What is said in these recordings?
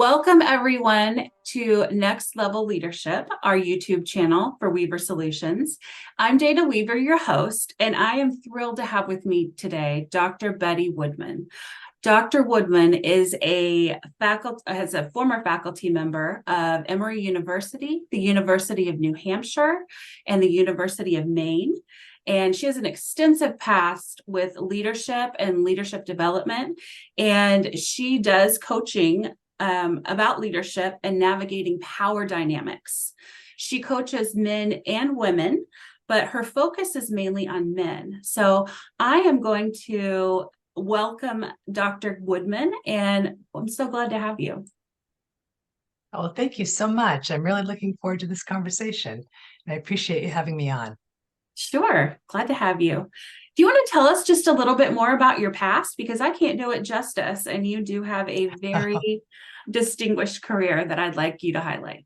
Welcome, everyone, to Next Level Leadership, our YouTube channel for Weaver Solutions. I'm Dana Weaver, your host, and I am thrilled to have with me today Dr. Betty Woodman. Dr. Woodman is a former faculty member of Emory University, the University of New Hampshire, and the University of Maine. And she has an extensive past with leadership and leadership development. And she does coaching about leadership and navigating power dynamics. She coaches men and women, but her focus is mainly on men. So I am going to welcome Dr. Woodman, and I'm so glad to have you. Oh, thank you so much. I'm really looking forward to this conversation, and I appreciate you having me on. Sure, glad to have you. Do you want to tell us just a little bit more about your past? Because I can't do it justice, and you do have a very distinguished career that I'd like you to highlight.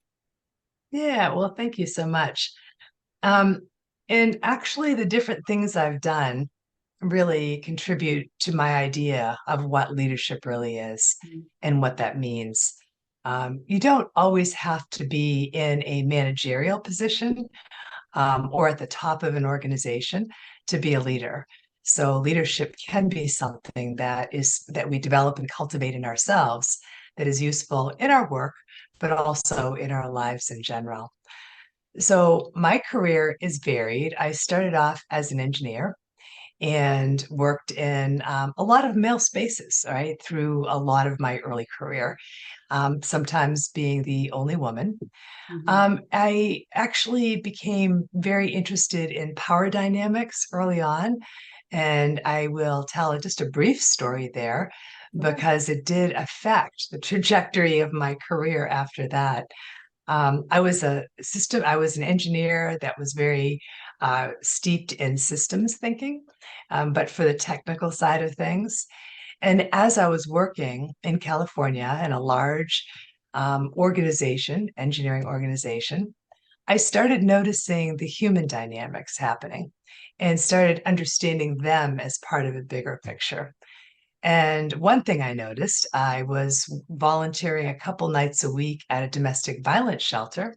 Yeah, well, thank you so much. Um, and actually, the different things I've done really contribute to my idea of what leadership really is and what that means. You don't always have to be in a managerial position or at the top of an organization to be a leader. So leadership can be something that we develop and cultivate in ourselves that is useful in our work, but also in our lives in general. So my career is varied. I started off as an engineer and worked in a lot of male spaces, right, through a lot of my early career, sometimes being the only woman. I actually became very interested in power dynamics early on, and I will tell just a brief story there because it did affect the trajectory of my career after that. I was an engineer that was very steeped in systems thinking, but for the technical side of things. And as I was working in California in a large engineering organization, I started noticing the human dynamics happening and started understanding them as part of a bigger picture. And one thing I noticed, I was volunteering a couple nights a week at a domestic violence shelter.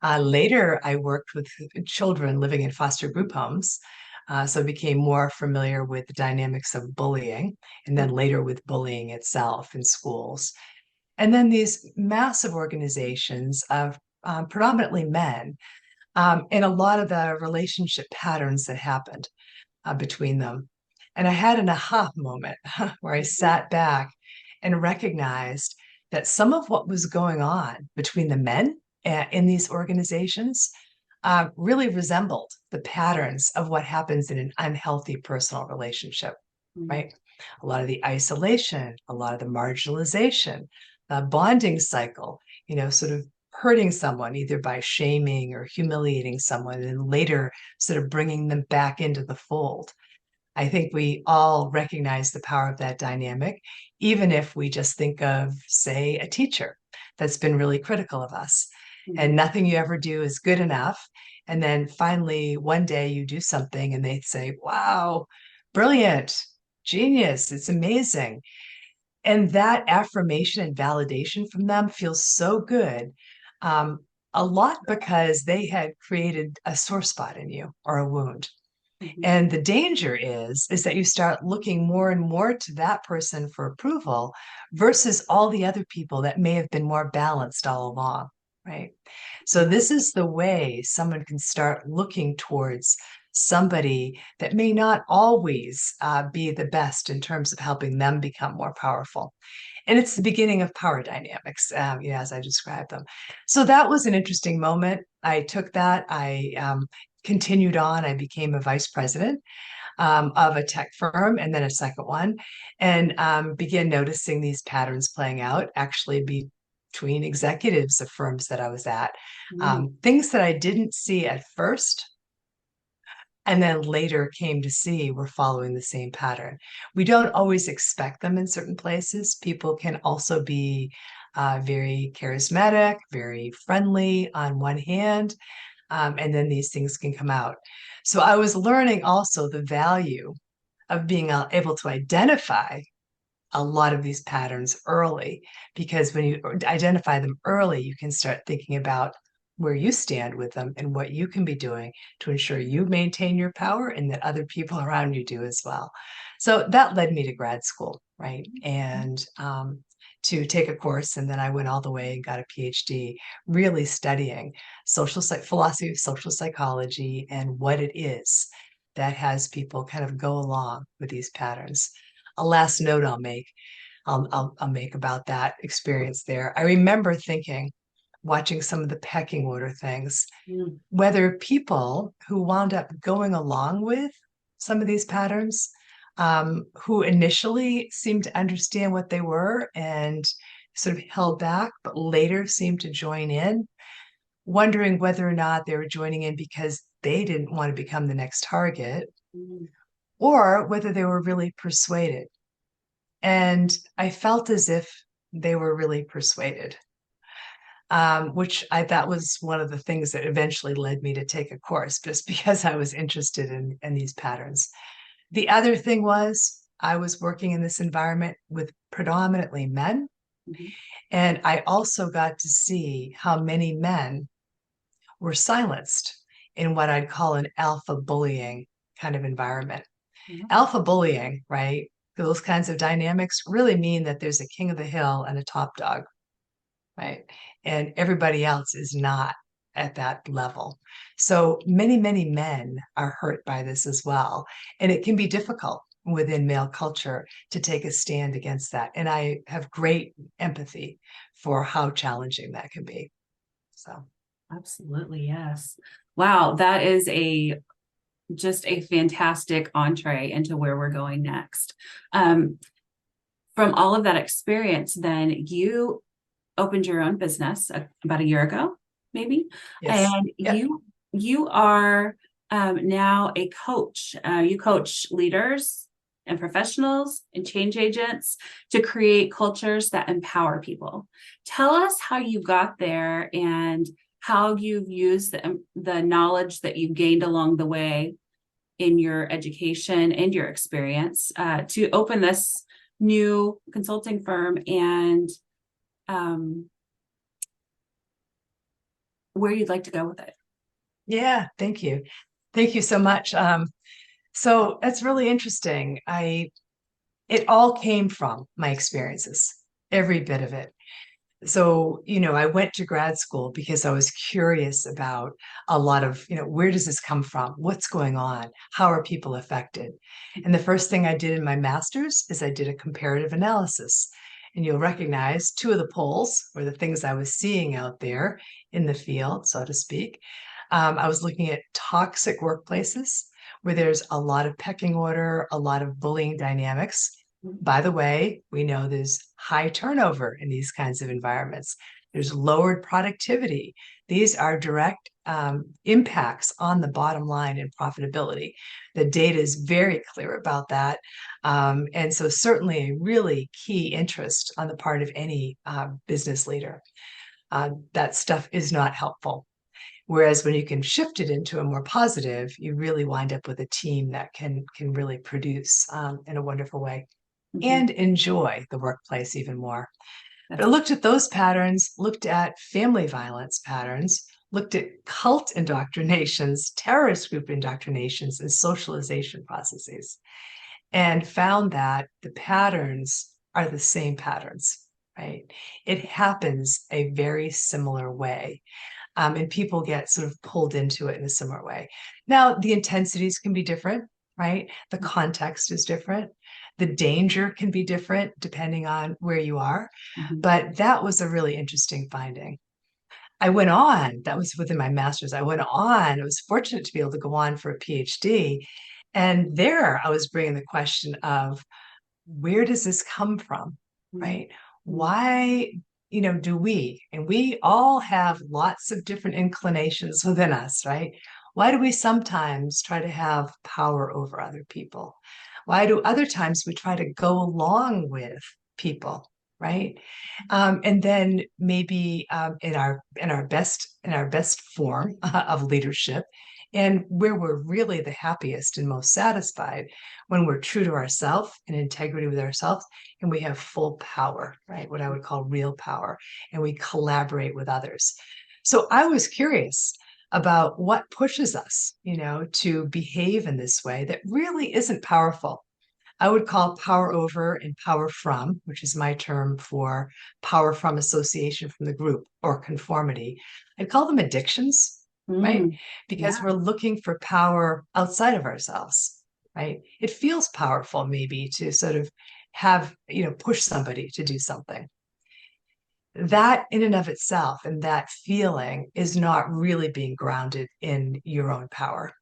Later, I worked with children living in foster group homes. So I became more familiar with the dynamics of bullying, and then later with bullying itself in schools. And then these massive organizations of predominantly men, and a lot of the relationship patterns that happened between them. And I had an aha moment where I sat back and recognized that some of what was going on between the men in these organizations really resembled the patterns of what happens in an unhealthy personal relationship, right? A lot of the isolation, a lot of the marginalization, the bonding cycle, sort of hurting someone either by shaming or humiliating someone and later sort of bringing them back into the fold. I think we all recognize the power of that dynamic, even if we just think of, say, a teacher that's been really critical of us. And nothing you ever do is good enough. And then finally, one day you do something and they say, wow, brilliant, genius, it's amazing. And that affirmation and validation from them feels so good. Um, a lot because they had created a sore spot in you or a wound. And the danger is that you start looking more and more to that person for approval versus all the other people that may have been more balanced all along, right? So this is the way someone can start looking towards somebody that may not always be the best in terms of helping them become more powerful. And it's the beginning of power dynamics, as I described them. So that was an interesting moment. I took that. I continued on. I became a vice president of a tech firm and then a second one, and began noticing these patterns playing out actually between executives of firms that I was at. Things that I didn't see at first and then later came to see were following the same pattern. We don't always expect them in certain places. People can also be very charismatic, very friendly on one hand, and then these things can come out. So I was learning also the value of being able to identify a lot of these patterns early, because when you identify them early, you can start thinking about where you stand with them and what you can be doing to ensure you maintain your power and that other people around you do as well. So that led me to grad school, right? And to take a course, and then I went all the way and got a PhD, really studying philosophy of social psychology and what it is that has people kind of go along with these patterns. A last note I'll make about that experience there. I remember thinking, watching some of the pecking order things, Mm. whether people who wound up going along with some of these patterns, who initially seemed to understand what they were and sort of held back, but later seemed to join in, wondering whether or not they were joining in because they didn't want to become the next target, Mm. or whether they were really persuaded. And I felt as if they were really persuaded, which I thought was one of the things that eventually led me to take a course, just because I was interested in these patterns. The other thing was I was working in this environment with predominantly men, Mhm. and I also got to see how many men were silenced in what I'd call an alpha bullying kind of environment. Mhm. Alpha bullying, right? Those kinds of dynamics really mean that there's a king of the hill and a top dog, right? And everybody else is not at that level. So many men are hurt by this as well. And it can be difficult within male culture to take a stand against that. And I have great empathy for how challenging that can be. So, Absolutely, yes. Wow, that is a just a fantastic entree into where we're going next. Um, from all of that experience, then you opened your own business about a year ago, maybe, yes. and Yep. you are now a coach. You coach leaders and professionals and change agents to create cultures that empower people. Tell us how you got there and how you've used the knowledge that you've gained along the way in your education and your experience to open this new consulting firm and um, where you'd like to go with it. Yeah. Thank you. Thank you so much. So that's really interesting. It all came from my experiences, every bit of it. So, I went to grad school because I was curious about a lot of, where does this come from? What's going on? How are people affected? And the first thing I did in my master's is I did a comparative analysis. And you'll recognize two of the poles, or the things I was seeing out there in the field, so to speak. I was looking at toxic workplaces where there's a lot of pecking order, a lot of bullying dynamics. By the way, we know there's high turnover in these kinds of environments. There's lowered productivity. These are direct impacts on the bottom line and profitability. The data is very clear about that. And so, certainly, a really key interest on the part of any business leader. That stuff is not helpful. Whereas when you can shift it into a more positive, you really wind up with a team that can really produce in a wonderful way Mhm. and enjoy the workplace even more. But I That's looked at those patterns, looked at family violence patterns, looked at cult indoctrinations, terrorist group indoctrinations, and socialization processes, and found that the patterns are the same patterns, right? It happens a very similar way. And people get sort of pulled into it in a similar way. Now, the intensities can be different, right? The context is different. The danger can be different depending on where you are. mhm. But that was a really interesting finding. I went on, that was within my master's. I went on, I was fortunate to be able to go on for a PhD. And there I was bringing the question of, where does this come from, Mhm. right? Why, do we, and we all have lots of different inclinations within us, right? Why do we sometimes try to have power over other people? Why do other times we try to go along with people, right? And then maybe in our best form of leadership And where we're really the happiest and most satisfied when we're true to ourselves and integrity with ourselves, and we have full power, right? What I would call real power, and we collaborate with others. So I was curious about what pushes us, to behave in this way that really isn't powerful. I would call power over and power from, which is my term for power from association from the group or conformity. I'd call them addictions, right? Mm, Because yeah. we're looking for power outside of ourselves, right? It feels powerful maybe to sort of have, push somebody to do something. That in and of itself and that feeling is not really being grounded in your own power.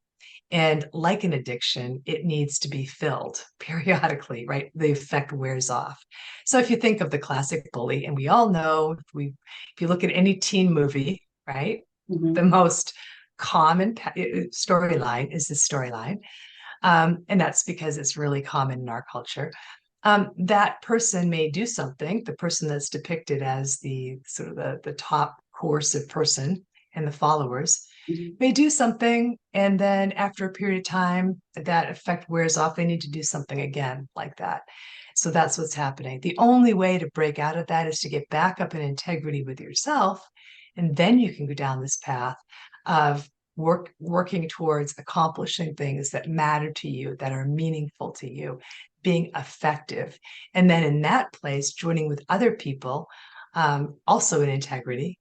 And like an addiction, it needs to be filled periodically, right? The effect wears off. So if you think of the classic bully, and we all know if you look at any teen movie, right? Hmm. The most common storyline is this storyline. And that's because it's really common in our culture. That person may do something, the person that's depicted as the sort of the top coercive person and the followers Hmm. may do something, and then after a period of time, that effect wears off. They need to do something again like that. So that's what's happening. The only way to break out of that is to get back up in integrity with yourself, and then you can go down this path of working towards accomplishing things that matter to you, that are meaningful to you, being effective, and then in that place, joining with other people, also in integrity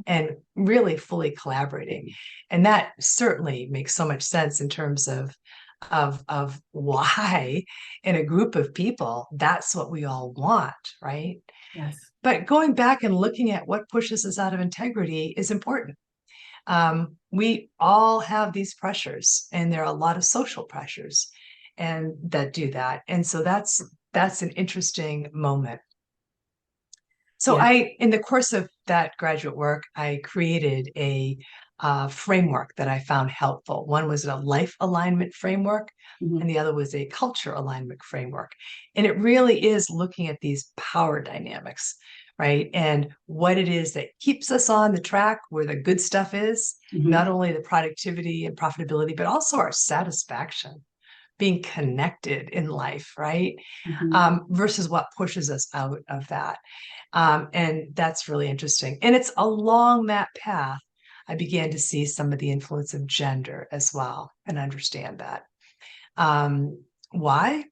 and really fully collaborating. And that certainly makes so much sense in terms of why in a group of people that's what we all want, right? Yes. But going back and looking at what pushes us out of integrity is important. We all have these pressures, and there are a lot of social pressures and that do that. And so that's an interesting moment. So Yeah. in the course of that graduate work, I created a framework that I found helpful. One was a life alignment framework, Hmm. and the other was a culture alignment framework. And it really is looking at these power dynamics, right? And what it is that keeps us on the track where the good stuff is, Hmm. not only the productivity and profitability, but also our satisfaction, being connected in life, right? Hmm. Versus what pushes us out of that. And that's really interesting. And it's along that path I began to see some of the influence of gender as well and understand that. Why?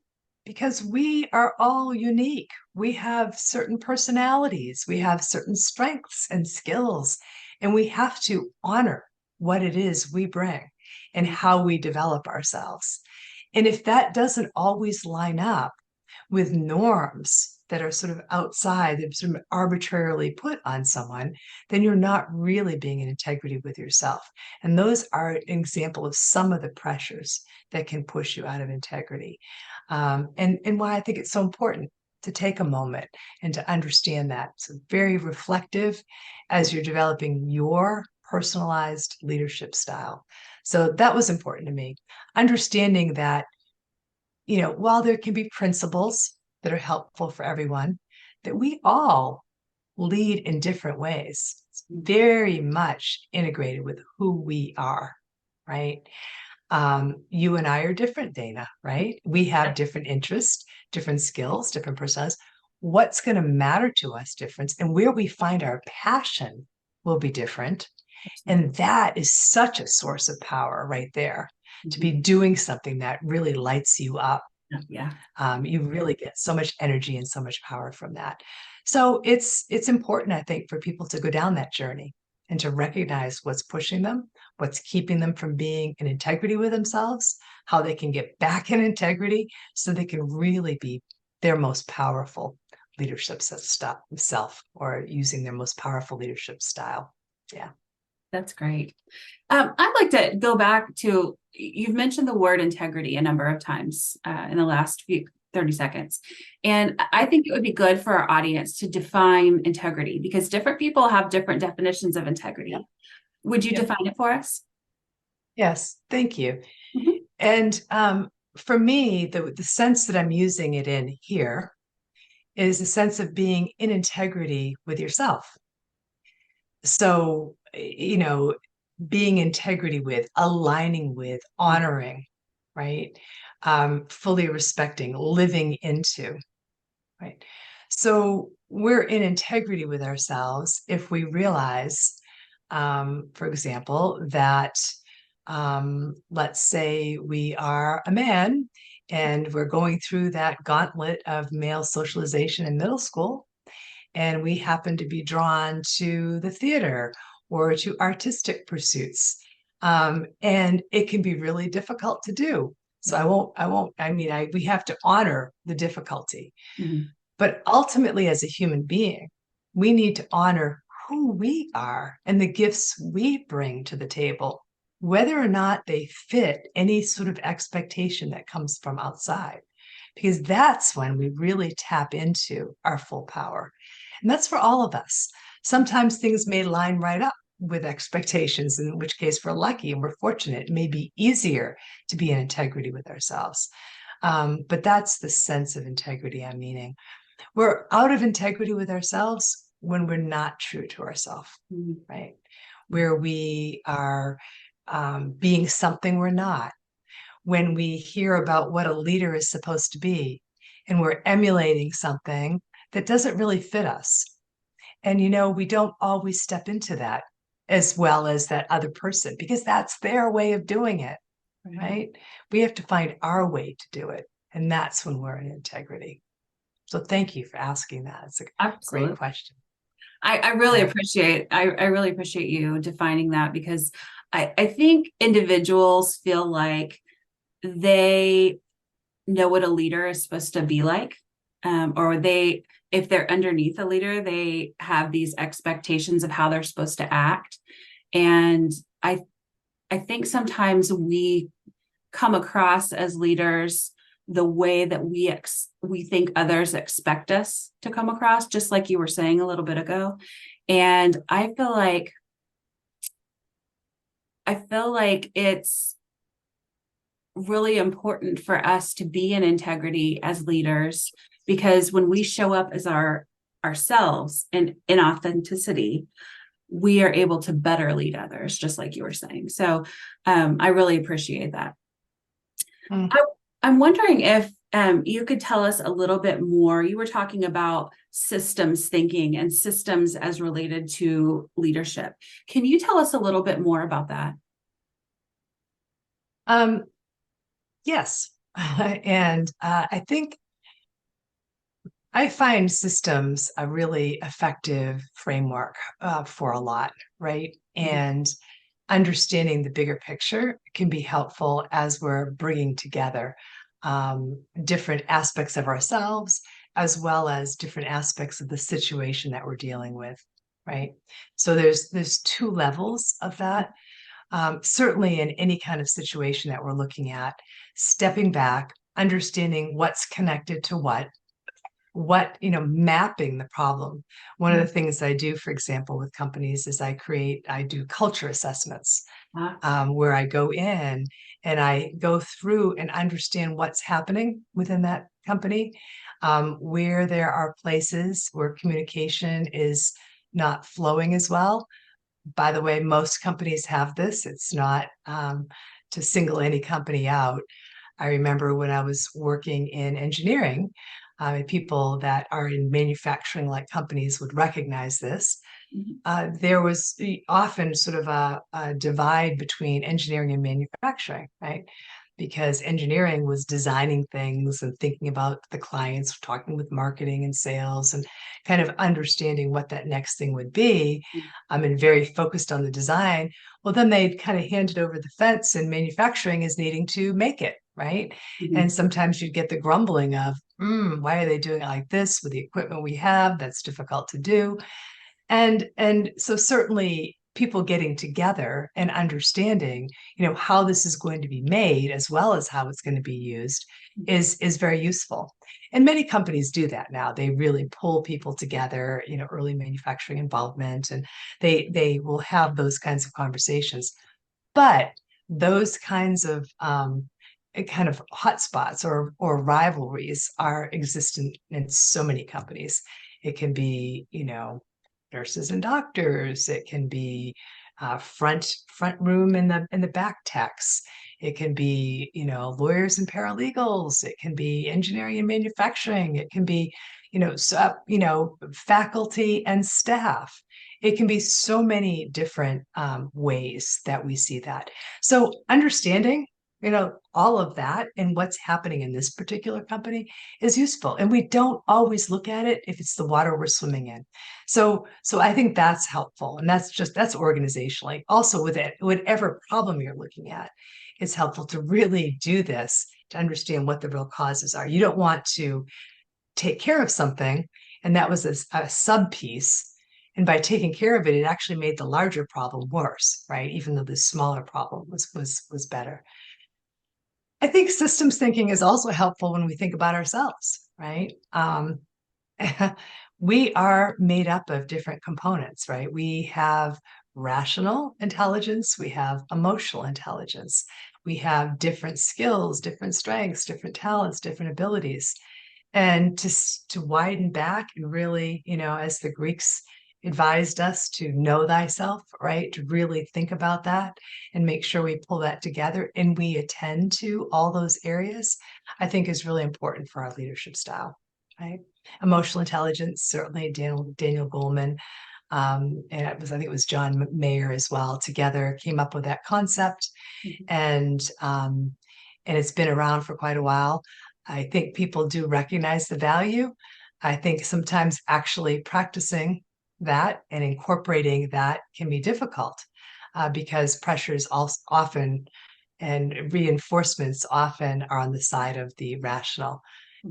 Because we are all unique. We have certain personalities, we have certain strengths and skills, and we have to honor what it is we bring and how we develop ourselves. And if that doesn't always line up with norms that are sort of outside, that sort of arbitrarily put on someone, then you're not really being in integrity with yourself. And those are an example of some of the pressures that can push you out of integrity. And why I think it's so important to take a moment and to understand that. So very reflective as you're developing your personalized leadership style. So that was important to me. Understanding that, while there can be principles that are helpful for everyone, that we all lead in different ways. It's very much integrated with who we are, right? You and I are different, Dana, right? We have different interests, different skills, different personalities. What's going to matter to us different, and where we find our passion will be different. And that is such a source of power right there, to be Hmm. doing something that really lights you up. Yeah. You really get so much energy and so much power from that. So it's important, I think, for people to go down that journey and to recognize what's pushing them, what's keeping them from being in integrity with themselves, how they can get back in integrity so they can really be their most powerful leadership self, or using their most powerful leadership style. Yeah. That's great. I'd like to go back to, you've mentioned the word integrity a number of times in the last few 30 seconds. And I think it would be good for our audience to define integrity because different people have different definitions of integrity. Yep. Would you Yep. define it for us? Yes. Thank you. Mhm. And for me, the sense that I'm using it in here is a sense of being in integrity with yourself. So, being integrity with, aligning with, honoring, right? Fully respecting, living into, right? So we're in integrity with ourselves if we realize, for example, that let's say we are a man and we're going through that gauntlet of male socialization in middle school, and we happen to be drawn to the theater or to artistic pursuits. And it can be really difficult to do. So we have to honor the difficulty. Mhm. But ultimately, as a human being, we need to honor who we are and the gifts we bring to the table, whether or not they fit any sort of expectation that comes from outside, because that's when we really tap into our full power. And that's for all of us. Sometimes things may line right up with expectations, in which case we're lucky and we're fortunate. It may be easier to be in integrity with ourselves. But that's the sense of integrity I'm meaning. We're out of integrity with ourselves when we're not true to ourselves, Mhm. right? Where we are being something we're not. When we hear about what a leader is supposed to be, and we're emulating something that doesn't really fit us. And, we don't always step into that as well as that other person because that's their way of doing it, Right. right? We have to find our way to do it. And that's when we're in integrity. So thank you for asking that. It's a great Absolutely. question. I All really right. appreciate I really appreciate you defining that because I think individuals feel like they know what a leader is supposed to be like. Or if they're underneath a leader, they have these expectations of how they're supposed to act. And I I think sometimes we come across as leaders the way that we think others expect us to come across, just like you were saying a little bit ago. And I feel like it's really important for us to be in integrity as leaders because when we show up as ourselves and in authenticity, we are able to better lead others, just like you were saying. So I really appreciate that. Mm. I, I'm wondering if you could tell us a little bit more. You were talking about systems thinking and systems as related to leadership. Can you tell us a little bit more about that? Um, yes. And I think I find systems a really effective framework for a lot, right? Mhm. And understanding the bigger picture can be helpful as we're bringing together different aspects of ourselves as well as different aspects of the situation that we're dealing with, right? So there's two levels of that. Certainly in any kind of situation that we're looking at, stepping back, understanding what's connected to what mapping the problem. One of the things I do, for example, with companies is I do culture assessments, Ah, where I go in and I go through and understand what's happening within that company, where there are places where communication is not flowing as well. By the way, most companies have this. It's not to single any company out. I remember when I was working in engineering, people that are in manufacturing like companies would recognize this. mhm, There was often sort of a divide between engineering and manufacturing, right? Because engineering was designing things and thinking about the clients, talking with marketing and sales, and kind of understanding what that next thing would be, and very focused on the design. Well, then they'd kind of hand it over the fence, and manufacturing is needing to make it, right? And mhm, sometimes you'd get the grumbling of, why are they doing it like this with the equipment we have? That's difficult to do. And so certainly people getting together and understanding, how this is going to be made as well as how it's going to be used is very useful. And many companies do that now. They really pull people together, early manufacturing involvement, and they will have those kinds of conversations. But those kinds of kind of hotspots or rivalries are existent in so many companies. It can be, nurses and doctors. It can be front room in the back techs. It can be, lawyers and paralegals. It can be engineering and manufacturing. It can be, faculty and staff. It can be so many different ways that we see that. So understanding, all of that and what's happening in this particular company is useful. And we don't always look at it if it's the water we're swimming in. So I think that's helpful. And that's organizationally. Also with it, whatever problem you're looking at, it's helpful to really do this to understand what the real causes are. You don't want to take care of something, and that was a sub piece. And by taking care of it, it actually made the larger problem worse, right? Even though the smaller problem was better. I think systems thinking is also helpful when we think about ourselves, right? We are made up of different components, right? We have rational intelligence, we have emotional intelligence, we have different skills, different strengths, different talents, different abilities. And to widen back and really, as the Greeks advised us to know thyself, right? To really think about that and make sure we pull that together and we attend to all those areas, I think is really important for our leadership style, right? Emotional intelligence, certainly Daniel Goleman, and I think it was John Mayer as well, together came up with that concept. Mhm. And it's been around for quite a while. I think people do recognize the value. I think sometimes actually practicing that and incorporating that can be difficult because pressures often and reinforcements often are on the side of the rational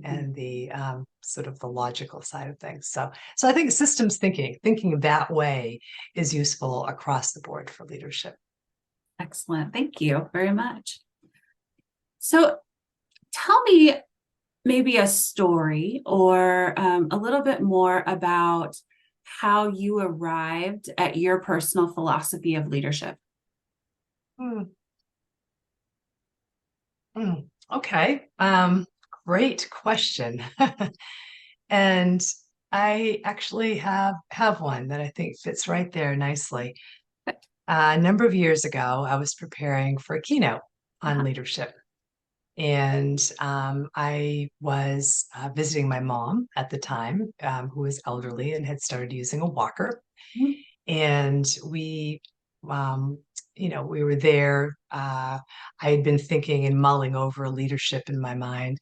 and the sort of the logical side of things. So I think systems thinking that way is useful across the board for leadership. Excellent. Thank you very much. So tell me maybe a story or a little bit more about how you arrived at your personal philosophy of leadership. Hmm. Okay. Great question. And I actually have one that I think fits right there nicely. A number of years ago, I was preparing for a keynote on Uh-huh. leadership. And I was visiting my mom at the time, who was elderly and had started using a walker. Mhm. And um, we were there. I had been thinking and mulling over leadership in my mind.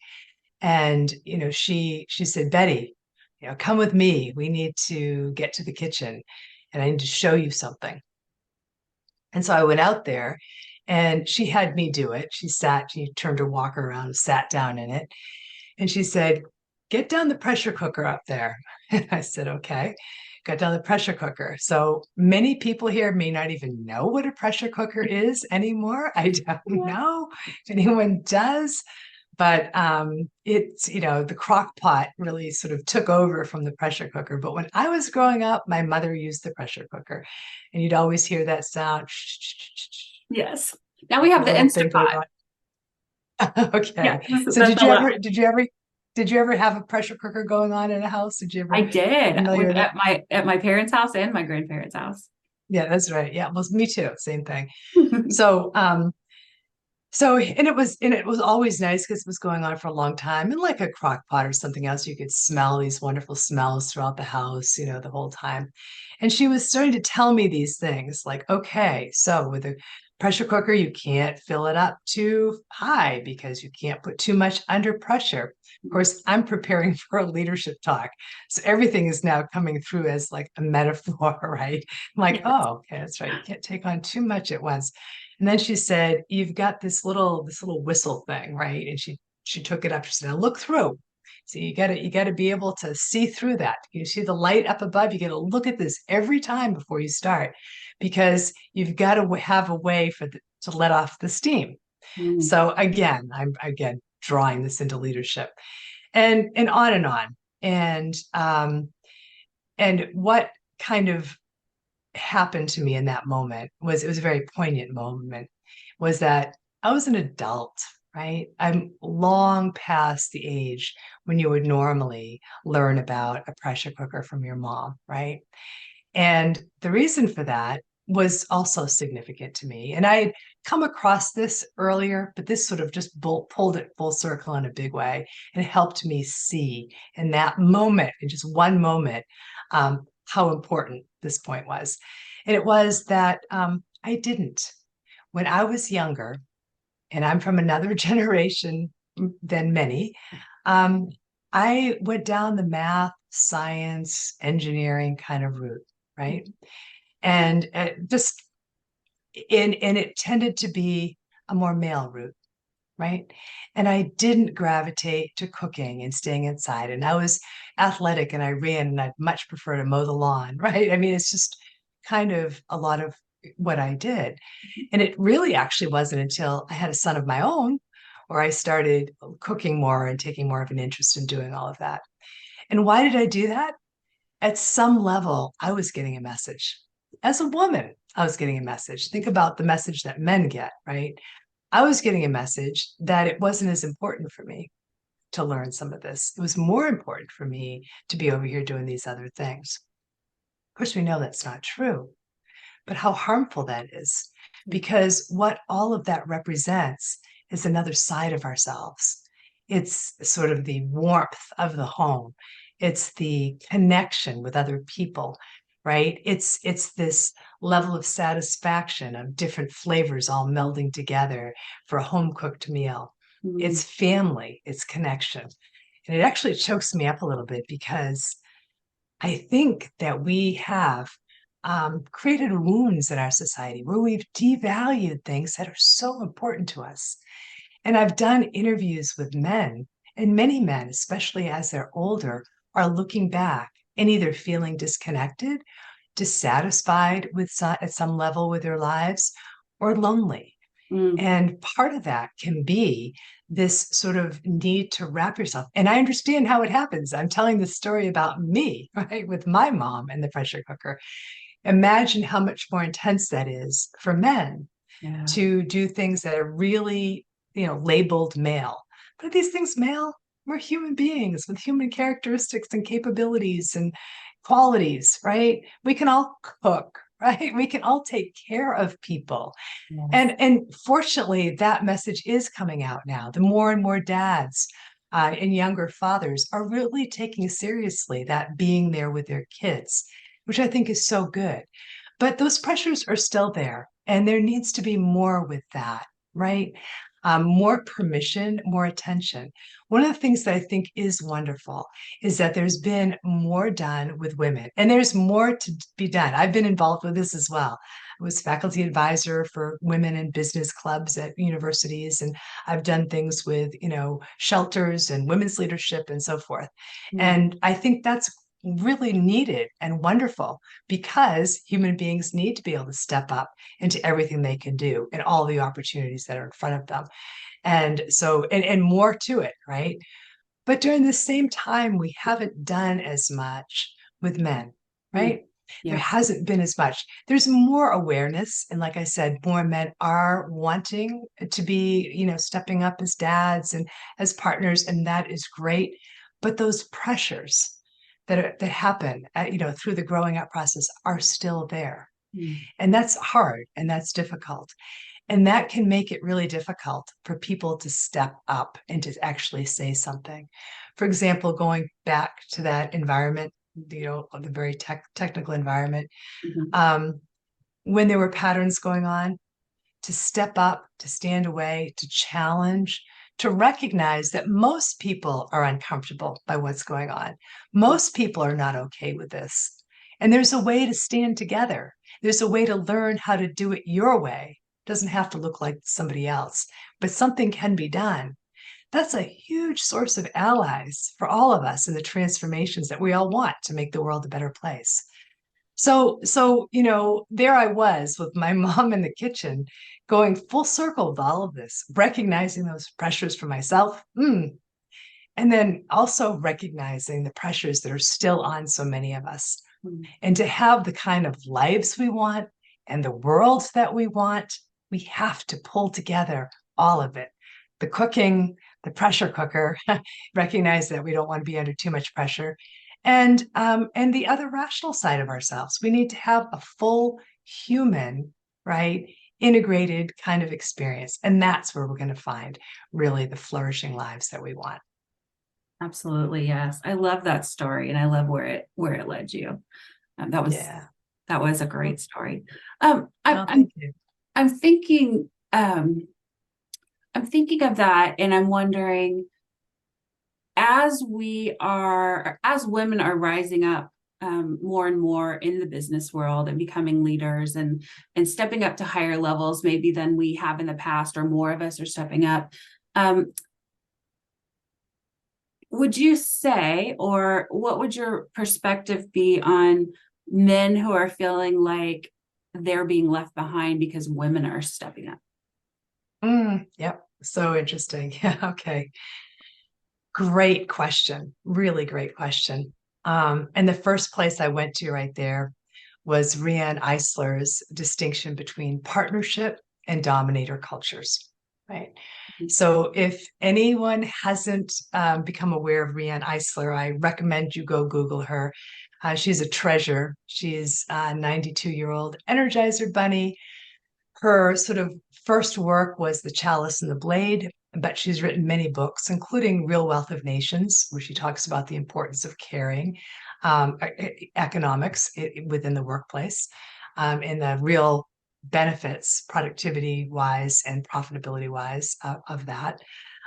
And, she said, Betty, come with me. We need to get to the kitchen and I need to show you something. And so I went out there and she had me do it. She turned her walker around and sat down in it. And she said, get down the pressure cooker up there. And I said, okay, got down the pressure cooker. So many people here may not even know what a pressure cooker is anymore. I don't Yeah. know if anyone does. But it's, the crock pot really sort of took over from the pressure cooker. But when I was growing up, my mother used the pressure cooker. And you'd always hear that sound. Yes. Now we have That the little thing Instapot. goes on. Yeah, Okay. So that's a lot. did you ever have a pressure cooker going on in a house? Did you I ever did familiar with with that? at my parents' house and my grandparents' house. Yeah, that's right. Yeah, well, me too. Same thing. So, and it was always nice because it was going on for a long time. And like a crock pot or something else, you could smell these wonderful smells throughout the house, the whole time. And she was starting to tell me these things like, okay, so with a pressure cooker, you can't fill it up too high because you can't put too much under pressure. Of course, I'm preparing for a leadership talk. So everything is now coming through as like a metaphor, right? I'm like, Yes. oh, okay, that's right. You can't take on too much at once. And then she said, "You've got this little whistle thing, right?" And she took it up. She said, "Now look through. So you gotta be able to see through that. You see the light up above. You got to look at this every time before you start, because you've got to have a way to let off the steam." Mm. So again, I'm again drawing this into leadership, and on and on, and what kind of happened to me in that moment was it was a very poignant moment was that I was an adult, right? I'm long past the age when you would normally learn about a pressure cooker from your mom, right? And the reason for that was also significant to me. And I had come across this earlier, but this sort of just pulled it full circle in a big way and helped me see in that moment, in just one moment, how important this point was. And it was that I didn't. When I was younger, and I'm from another generation than many, um, I went down the math, science, engineering kind of route, right? And just and it tended to be a more male route, right? And I didn't gravitate to cooking and staying inside. And I was athletic and I ran, and I'd much prefer to mow the lawn, right? I mean, it's just kind of a lot of what I did. And it really actually wasn't until I had a son of my own where I started cooking more and taking more of an interest in doing all of that. And why did I do that? At some level, I was getting a message. As a woman, I was getting a message. Think about the message that men get, right? I was getting a message that it wasn't as important for me to learn some of this. It was more important for me to be over here doing these other things. Of course, we know that's not true, but how harmful that is, because what all of that represents is another side of ourselves. It's sort of the warmth of the home. It's the connection with other people, right? It's this level of satisfaction of different flavors all melding together for a home cooked meal. Mm. It's family, it's connection. And it actually chokes me up a little bit because I think that we have created wounds in our society where we've devalued things that are so important to us. And I've done interviews with men, and many men, especially as they're older, are looking back and either feeling disconnected, dissatisfied with at some level with their lives, or lonely. Mm. And part of that can be this sort of need to wrap yourself. And I understand how it happens. I'm telling this story about me, right, with my mom and the pressure cooker. Imagine how much more intense that is for men Yeah. to do things that are really, labeled male. But are these things male? We're human beings with human characteristics and capabilities and qualities, right? We can all cook, right? We can all take care of people. Yes. And fortunately, that message is coming out now. The more and more dads and younger fathers are really taking seriously that being there with their kids, which I think is so good. But those pressures are still there, and there needs to be more with that, right? More permission, more attention. One of the things that I think is wonderful is that there's been more done with women, and there's more to be done. I've been involved with this as well. I was faculty advisor for women in business clubs at universities, and I've done things with, shelters and women's leadership and so forth. Mm. And I think that's really needed and wonderful because human beings need to be able to step up into everything they can do and all the opportunities that are in front of them. And so, and more to it, right? But during the same time, we haven't done as much with men, Mm. right? There Yes. hasn't been as much. There's more awareness. And like I said, more men are wanting to be, stepping up as dads and as partners, and that is great. But those pressures that happen, through the growing up process are still there. Mm. And that's hard and that's difficult. And that can make it really difficult for people to step up and to actually say something. For example, going back to that environment, the very technical environment, Mhm. um, when there were patterns going on, to step up, to stand away, to challenge, to recognize that most people are uncomfortable by what's going on. Most people are not okay with this. And there's a way to stand together. There's a way to learn how to do it your way. It doesn't have to look like somebody else, but something can be done. That's a huge source of allies for all of us in the transformations that we all want to make the world a better place. So, there I was with my mom in the kitchen, going full circle with all of this, recognizing those pressures for myself, and then also recognizing the pressures that are still on so many of us. Mm. And to have the kind of lives we want and the world that we want, we have to pull together all of it. The cooking, the pressure cooker, recognize that we don't want to be under too much pressure, and the other rational side of ourselves. We need to have a full human, right? Integrated kind of experience. And that's where we're going to find really the flourishing lives that we want. Absolutely, yes. I love that story, and I love where it led you. That was Yeah. a great story. Oh, thank you. I'm thinking I'm thinking of that, and I'm wondering, as women are rising up more and more in the business world and becoming leaders and stepping up to higher levels maybe than we have in the past, or more of us are stepping up. Would you say, or what would your perspective be on men who are feeling like they're being left behind because women are stepping up? Yep. So interesting. Yeah. Okay. Great question. Really great question. And the first place I went to right there was Riane Eisler's distinction between partnership and dominator cultures, right? So if anyone hasn't become aware of Riane Eisler, I recommend you go Google her. She's a treasure. She's a 92-year-old Energizer Bunny. Her sort of first work was The Chalice and the Blade, but she's written many books, including Real Wealth of Nations, where she talks about the importance of caring, economics within the workplace, and the real benefits, productivity wise and profitability wise, of that,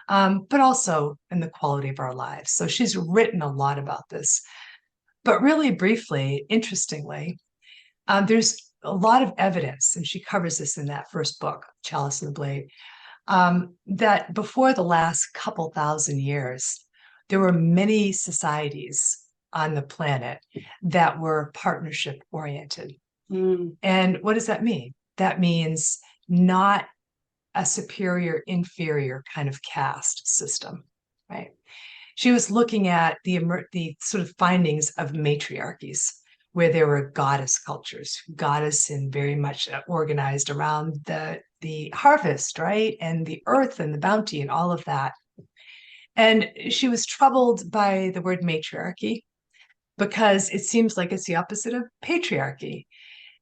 but also in the quality of our lives. So she's written a lot about this. But really briefly, interestingly, there's a lot of evidence, and she covers this in that first book, Chalice and the Blade, that before the last couple thousand years, there were many societies on the planet that were partnership oriented. Mm. And what does that mean? That means not a superior inferior kind of caste system, right? She was looking at the sort of findings of matriarchies, where there were goddess cultures, goddess and very much organized around the harvest, right, and the earth and the bounty and all of that. And she was troubled by the word matriarchy because it seems like it's the opposite of patriarchy.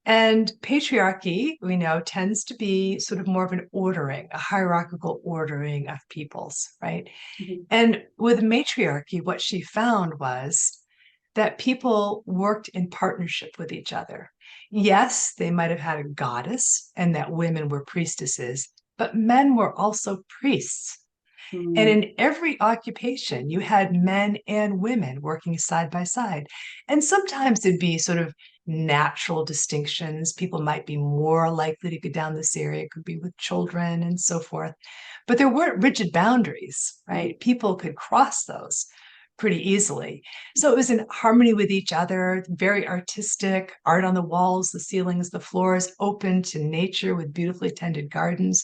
And patriarchy, we know, tends to be sort of more of an ordering, a hierarchical ordering of peoples, right? Mhm. And with matriarchy, what she found was that people worked in partnership with each other. Yes, they might have had a goddess and that women were priestesses, but men were also priests. And Mm. in every occupation, you had men and women working side by side. And sometimes it'd be sort of natural distinctions. People might be more likely to go down this area, it could be with children and so forth. But there weren't rigid boundaries, right? People could cross those pretty easily. So it was in harmony with each other, very artistic, art on the walls, the ceilings, the floors, open to nature with beautifully tended gardens.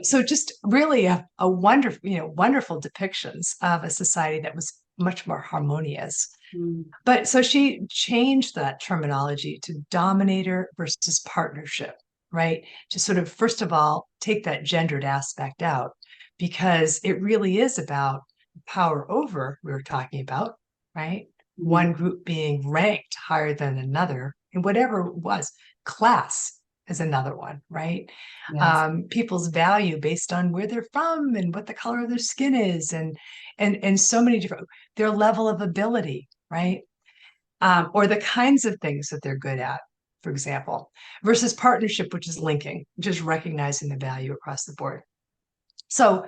So just really a wonderful, wonderful depictions of a society that was much more harmonious. Mm. But so she changed that terminology to dominator versus partnership, right? To sort of, first of all, take that gendered aspect out, because it really is about power over, we were talking about, right? Mm. One group being ranked higher than another, and whatever it was, class is another one, right? Yes. People's value based on where they're from and what the color of their skin is, and so many different, their level of ability, right? Or the kinds of things that they're good at, for example, versus partnership, which is linking, just recognizing the value across the board. So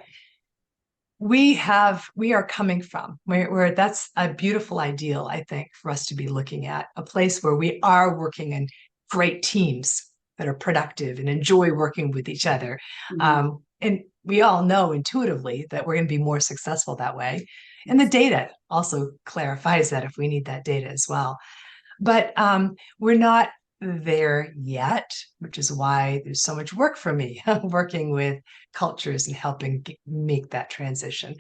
we are coming from where that's a beautiful ideal, I think, for us to be looking at a place where we are working in great teams that are productive and enjoy working with each other. Mm. And we all know intuitively that we're going to be more successful that way. And the Yes. data also clarifies that if we need that data as well. But we're not there yet, which is why there's so much work for me working with cultures and helping make that transition.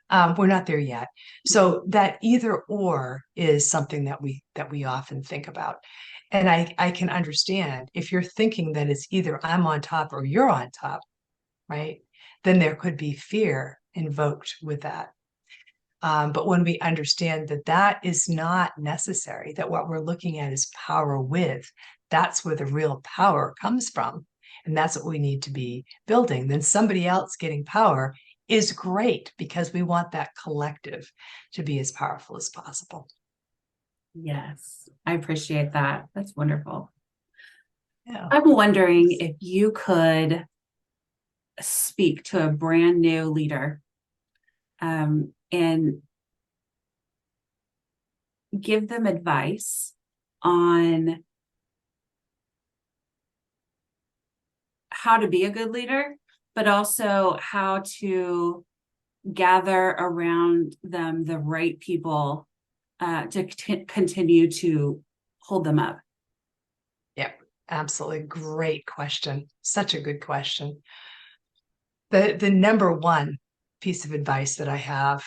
We're not there yet. So that either or is something that we often think about. And I can understand if you're thinking that it's either I'm on top or you're on top, right? Then there could be fear invoked with that. But when we understand that that is not necessary, that what we're looking at is power with, That's where the real power comes from. And that's what we need to be building. Then somebody else getting power is great because we want that collective to be as powerful as possible. Yes, I appreciate that. That's wonderful. Yeah. I'm wondering if you could speak to a brand new leader and give them advice on how to be a good leader, but also how to gather around them the right people to continue to hold them up. Yeah, absolutely. Great question. Such a good question. The number one piece of advice that I have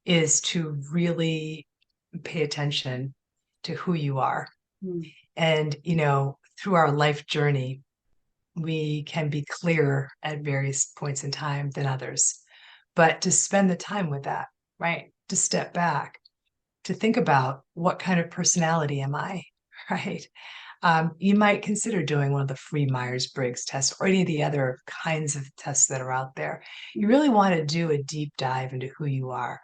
is to really pay attention to who you are. Mm. And, through our life journey, we can be clearer at various points in time than others. But to spend the time with that, right? To step back, to think about what kind of personality am I, right? You might consider doing one of the free Myers-Briggs tests or any of the other kinds of tests that are out there. You really want to do a deep dive into who you are.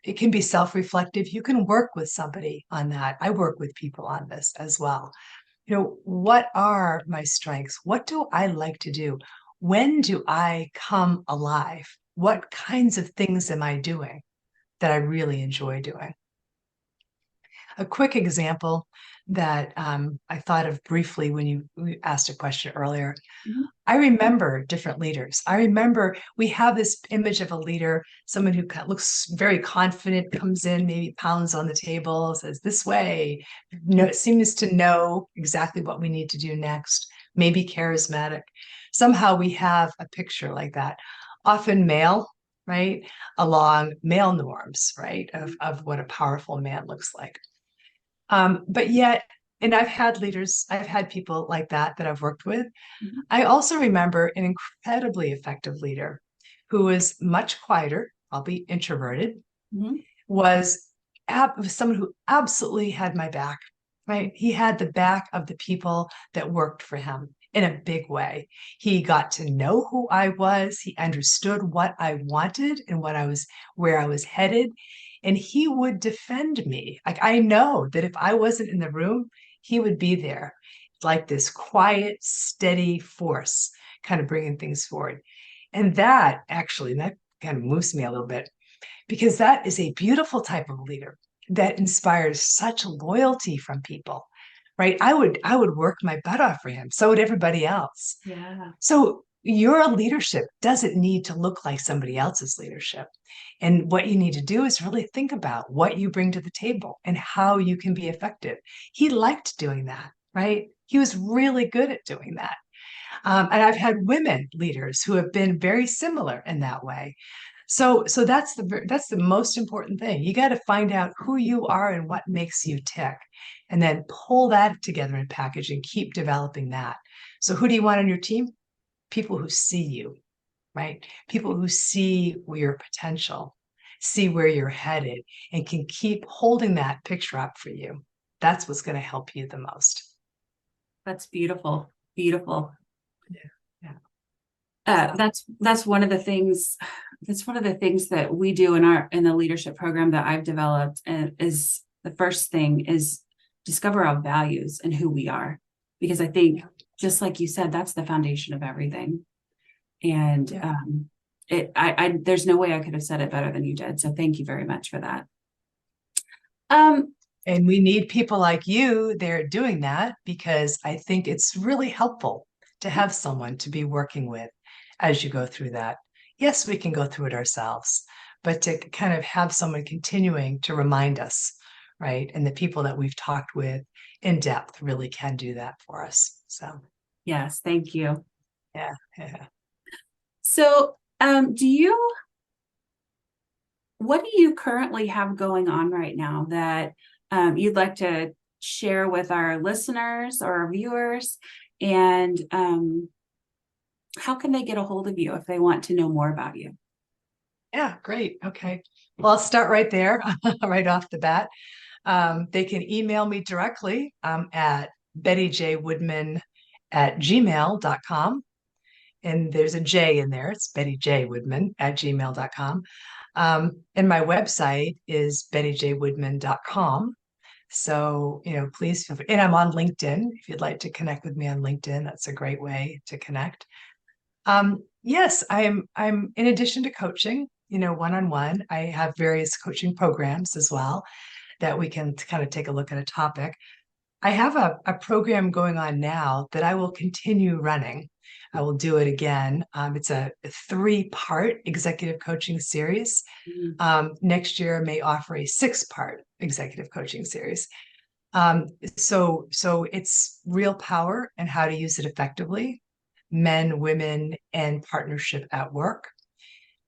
It can be self-reflective. You can work with somebody on that. I work with people on this as well. What are my strengths? What do I like to do? When do I come alive? What kinds of things am I doing that I really enjoy doing? A quick example that I thought of briefly when you asked a question earlier. Mhm. I remember different leaders. I remember we have this image of a leader, someone who looks very confident, comes in, maybe pounds on the table, says this way, seems to know exactly what we need to do next, maybe charismatic. Somehow we have a picture like that, often male, right? Along male norms, right? Of what a powerful man looks like. But yet, and I've had people like that I've worked with. Mhm. I also remember an incredibly effective leader who was much quieter, probably introverted, Mhm. was someone who absolutely had my back, right? He had the back of the people that worked for him in a big way. He got to know who I was. He understood what I wanted and where I was headed. And he would defend me. Like I know that if I wasn't in the room, he would be there, like this quiet, steady force, kind of bringing things forward. And that kind of moves me a little bit because that is a beautiful type of leader that inspires such loyalty from people, right? I would work my butt off for him. So would everybody else. Yeah. So your leadership doesn't need to look like somebody else's leadership. And what you need to do is really think about what you bring to the table and how you can be effective. He liked doing that, right? He was really good at doing that. And I've had women leaders who have been very similar in that way. So that's the most important thing. You got to find out who you are and what makes you tick, and then pull that together in package and keep developing that. So who do you want on your team? People who see you, right? People who see your potential, see where you're headed, and can keep holding that picture up for you. That's what's going to help you the most. That's beautiful. Beautiful. Yeah. Yeah. So, That's one of the things. That's one of the things that we do in the leadership program that I've developed. And is the first thing is discover our values and who we are, because I think yeah. just like you said, that's the foundation of everything. And Yeah. there's no way I could have said it better than you did. So thank you very much for that. Um, And we need people like you there doing that because I think it's really helpful to have someone to be working with as you go through that. Yes, we can go through it ourselves, but to kind of have someone continuing to remind us, right? And the people that we've talked with in depth really can do that for us. So, yes, thank you. yeah, yeah. So, what do you currently have going on right now that you'd like to share with our listeners or our viewers? And how can they get a hold of you if they want to know more about you? Yeah, great. Okay. Well, I'll start right there, right off the bat. They can email me directly at bettyjwoodman@gmail.com. And there's a J in there. It's bettyjwoodman@gmail.com. And my website is bettyjwoodman.com. So, please feel free. And I'm on LinkedIn. If you'd like to connect with me on LinkedIn, that's a great way to connect. Yes, I'm in addition to coaching, one-on-one, I have various coaching programs as well that we can kind of take a look at a topic. I have a program going on now that I will continue running. I will do it again. It's a three-part executive coaching series. Mhm. Next year, I may offer a six-part executive coaching series. So it's real power and how to use it effectively, men, women, and partnership at work.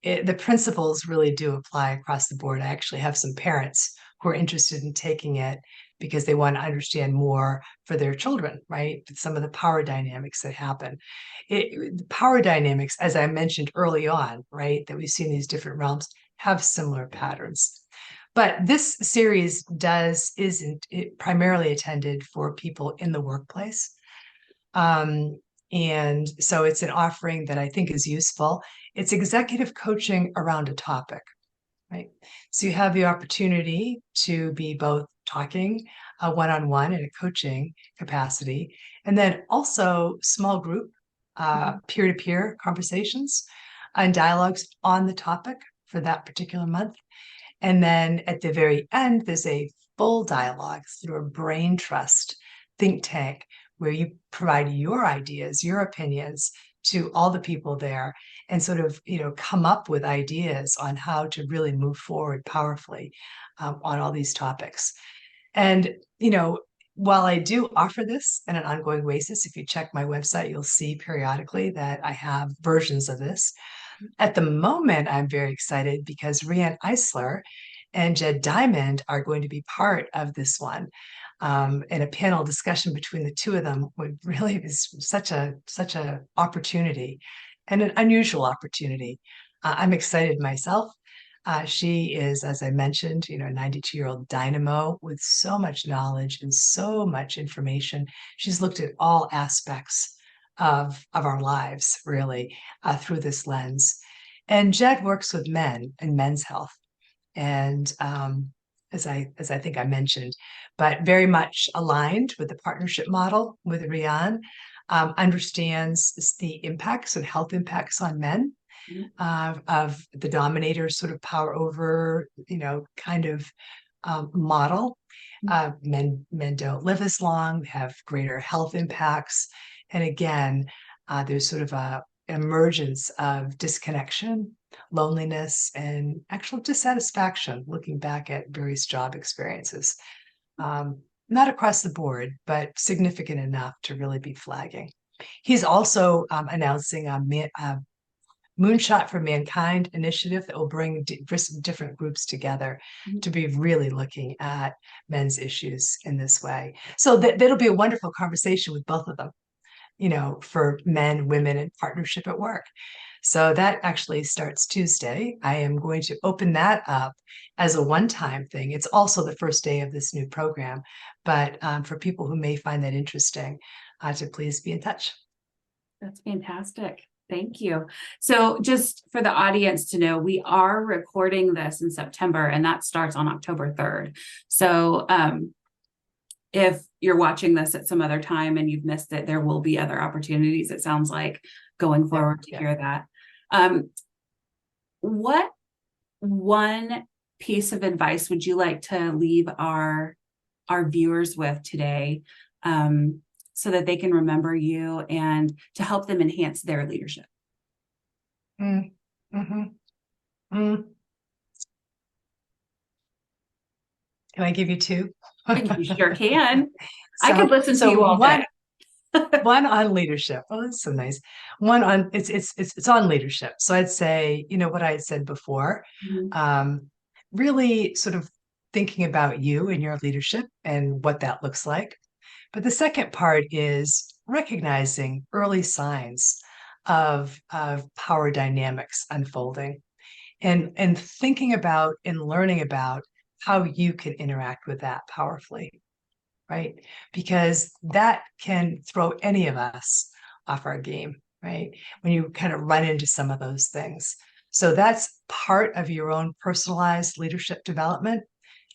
The principles really do apply across the board. I actually have some parents who are interested in taking it because they want to understand more for their children, right? Some of the power dynamics that happen. The power dynamics, as I mentioned early on, right, that we see in these different realms have similar patterns. But this series isn't it primarily intended for people in the workplace. And so it's an offering that I think is useful. It's executive coaching around a topic, right? So you have the opportunity to be both talking one-on-one in a coaching capacity, and then also small group, peer-to-peer conversations and dialogues on the topic for that particular month. And then at the very end, there's a full dialogue through a brain trust think tank where you provide your ideas, your opinions to all the people there and sort of, come up with ideas on how to really move forward powerfully on all these topics. And, while I do offer this on an ongoing basis, if you check my website, you'll see periodically that I have versions of this. At the moment, I'm very excited because Rianne Eisler and Jed Diamond are going to be part of this one. And a panel discussion between the two of them would really is such a opportunity and an unusual opportunity. I'm excited myself. She is, as I mentioned, a 92-year-old dynamo with so much knowledge and so much information. She's looked at all aspects of our lives, really, through this lens. And Jed works with men and men's health. And as I think I mentioned, but very much aligned with the partnership model with Rian, understands the impacts and health impacts on men of the dominator sort of power over, kind of model. Men don't live as long, have greater health impacts. And again, there's sort of a emergence of disconnection, loneliness, and actual dissatisfaction looking back at various job experiences. Not across the board, but significant enough to really be flagging. He's also announcing a Moonshot for Mankind initiative that will bring different groups together to be really looking at men's issues in this way. So that'll be a wonderful conversation with both of them, for men, women, and partnership at work. So that actually starts Tuesday. I am going to open that up as a one-time thing. It's also the first day of this new program, but for people who may find that interesting, to please be in touch. That's fantastic. Thank you. So just for the audience to know, we are recording this in September and that starts on October 3rd. So if you're watching this at some other time and you've missed it, there will be other opportunities, it sounds like, going forward to hear that. What one piece of advice would you like to leave our viewers with today, so that they can remember you and to help them enhance their leadership? Mm, mhm, mm. Can I give you two? You sure can. I could listen to you all one, day. one on leadership. Oh, that's so nice. One on it's on leadership. So I'd say, what I had said before, really sort of thinking about you and your leadership and what that looks like. But the second part is recognizing early signs of power dynamics unfolding and thinking about and learning about how you can interact with that powerfully. right? Because that can throw any of us off our game, right? When you kind of run into some of those things. So that's part of your own personalized leadership development.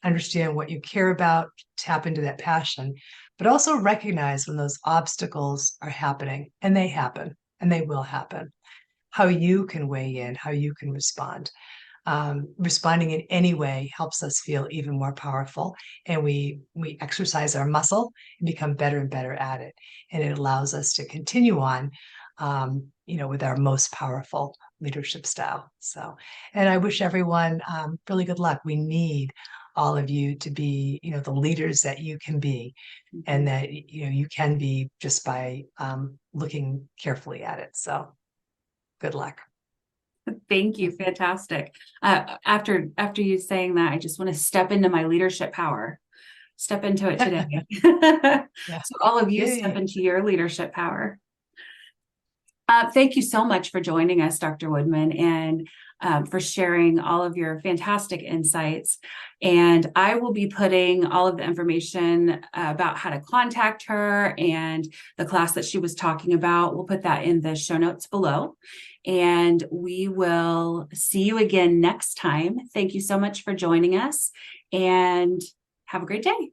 Understand what you care about, tap into that passion, but also recognize when those obstacles are happening, and they happen, and they will happen, how you can weigh in, how you can respond. Responding in any way helps us feel even more powerful, and we exercise our muscle and become better and better at it, and it allows us to continue on, with our most powerful leadership style. So, and I wish everyone really good luck. We need all of you to be, the leaders that you can be, and that you can be just by looking carefully at it. So, good luck. Thank you. Fantastic. After you saying that, I just want to step into my leadership power. Step into it today. Yeah. So all of you Yay. step into your leadership power. Thank you so much for joining us, Dr. Woodman, and for sharing all of your fantastic insights. And I will be putting all of the information about how to contact her and the class that she was talking about. We'll put that in the show notes below. And we will see you again next time. Thank you so much for joining us, and have a great day.